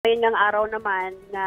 Ngayon ngang araw naman na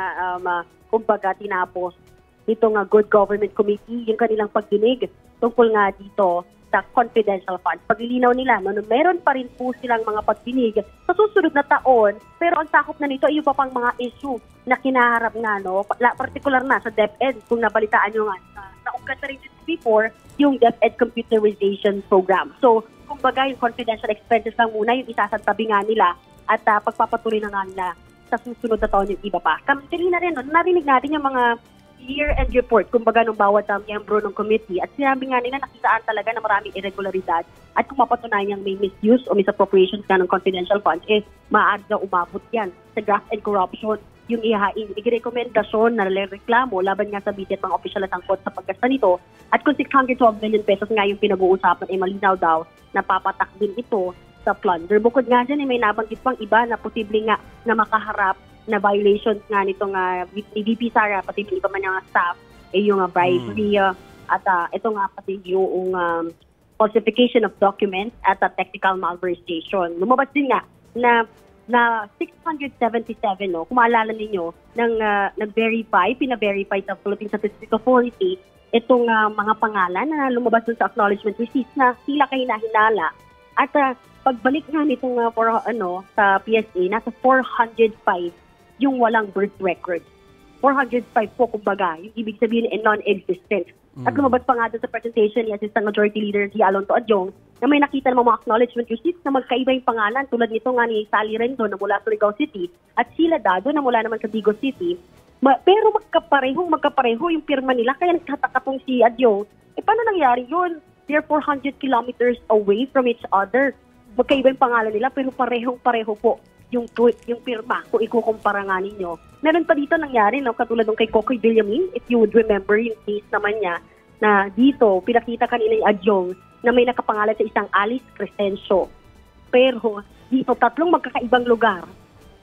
kumbaga tinapos itong Good Government Committee yung kanilang pagdinig tungkol nga dito sa confidential funds. Paglilinaw nila, meron pa rin po silang mga pagdinig sa susunod na taon, pero ang sakop na nito ay iba pang mga issue na kinaharap na, no? Particular na sa DepEd, kung nabalitaan nyo nga, naungkat na rin before, yung DepEd Computerization Program. So, kumbaga yung confidential expenses lang muna, yung isasantabi nga nila at pagpapatuloy na nga nila sa susunod na taon yung iba pa. Kamili na rin, no? Narinig natin yung mga year-end report, kumbaga nung bawat miyembro ng committee, at sinabi nga nila nakisaan talaga na maraming irregularidad at kung mapatunayan may misuse o misappropriations ka ng confidential funds, maaari na umabot yan sa graft and corruption. Yung i-rekomendasyon na reklamo laban nga sa BT at mga opisyal na tangkot sa paggasta nito, at kung 612 million pesos nga yung pinag-uusapan, malinaw daw na papatak din ito sa plunder. Bukod nga dyan, may nabanggit pang iba na posibleng nga na makaharap na violations nga nitong VP Sara, pati yung iba man yung staff, yung bribery at ito nga pati yung falsification of documents at technical malversation. Lumabas din nga na 677, no, kung maalala ninyo, nag-verify, pina-verify sa Philippine Statistical Authority itong mga pangalan na lumabas dun sa acknowledgement receipts na sila kayo nahinala. At pagbalik nga nitong sa PSA, nasa 405 yung walang birth record. 405 po, kumbaga, yung ibig sabihin non-existent. At lumabas pa nga doon sa presentation ni Assistant Majority Leader si Alonto Adjong na may nakita ng mga acknowledgement receipts na magkaiba yung pangalan tulad nito nga ni Sally Rendo na mula sa Surigao City at Sheila Dado na mula naman sa Vigo City. Pero magkapareho yung pirma nila, kaya nagtatakatong si Adjong. Paano nangyari yun? They're 400 kilometers away from each other. Magkaiba yung pangalan nila pero parehong-pareho po yung pirma kung ikukumpara nga ninyo. Meron pa dito nangyari, no, katulad ng kay Kokoy Villamin, if you would remember yung case naman niya, na dito, pinakita kanina yung Adjong na may nakapangalan sa isang Alice Crescencio. Pero dito, tatlong magkakaibang lugar.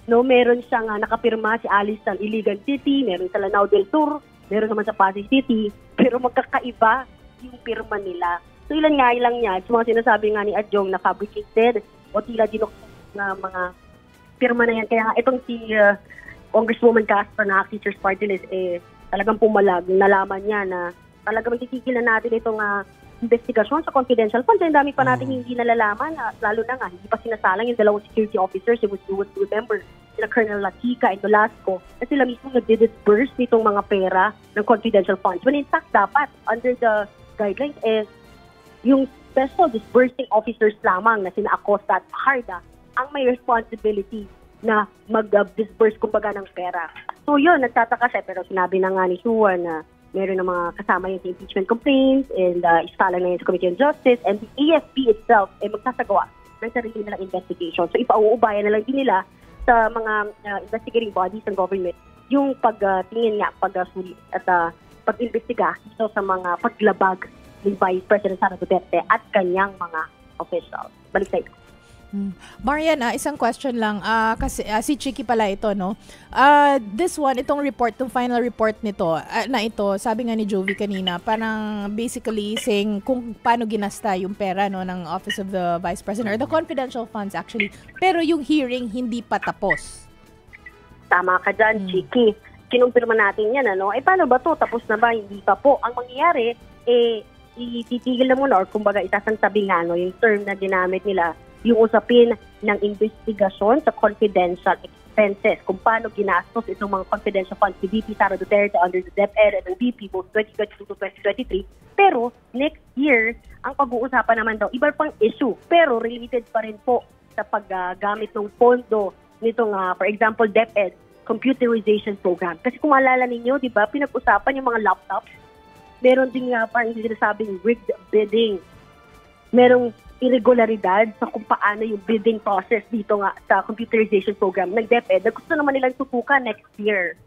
No, meron siyang nakapirma si Alice sa Iligan City, meron sa Lanao del Sur, meron naman sa Pasig City, pero magkakaiba yung pirma nila. So ilan niya, sa mga sinasabi nga ni Adjong na fabricated o tila dinoktor na mga pirma na yan. Kaya nga itong si Congresswoman Casper na Teachers Party List, talagang pumalag. Nalaman niya na talagang titigil na natin itong investigasyon sa confidential funds. Ang dami pa natin hindi nalalaman, lalo na nga, hindi pa sinasalang yung dalawang security officers, you would remember, sila Colonel Latica and Nolasco, na sila mismo nag-disburse nitong mga pera ng confidential funds. When in fact, dapat, under the guidelines, yung special disbursing officers lamang na sina Acosta at Harda ang may responsibility na mag-disburse kumbaga ng pera. So yun, nagtataka siya, pero sinabi na nga ni Shua na meron ng mga kasama yung impeachment complaints and isalang na yun sa Committee on Justice, and the AFP itself magsasagawa ng sarili nilang investigation. So ipauubayan na lang din nila sa mga investigating bodies ng government yung pagtingin nga, pagsuli at pag-imbestiga dito sa mga paglabag ni Vice President Sara Duterte at kanyang mga officials. Balik tayo. Marian, isang question lang. Kasi si Chiki pala ito, no? This one, itong report, itong final report nito, na ito, sabi nga ni Jovi kanina, parang basically saying kung paano ginasta yung pera, no, ng Office of the Vice President or the confidential funds actually. Pero yung hearing hindi pa tapos. Tama ka dyan, Chiki. Kinumpirma natin yan, ano? Paano ba to? Tapos na ba? Hindi pa po. Ang mangyayari, ititigil na muna or kumbaga isasantabi nga, no, yung term na ginamit nila, yung usapin ng investigasyon sa confidential expenses, kung paano ginastos itong mga confidential funds ni VP Sara Duterte under the DepEd and VP both 2022 to 2023. Pero next year, ang pag-uusapan naman daw, iba pang issue, pero related pa rin po sa paggamit ng pondo nitong, for example, DepEd Computerization Program. Kasi kung maalala ninyo, di ba, pinag-usapan yung mga laptops, meron din nga parang sinasabing rigged bidding. Merong irregularidad sa kung paano yung bidding process dito nga sa computerization program ng DepEd na gusto naman nilang tutukan next year.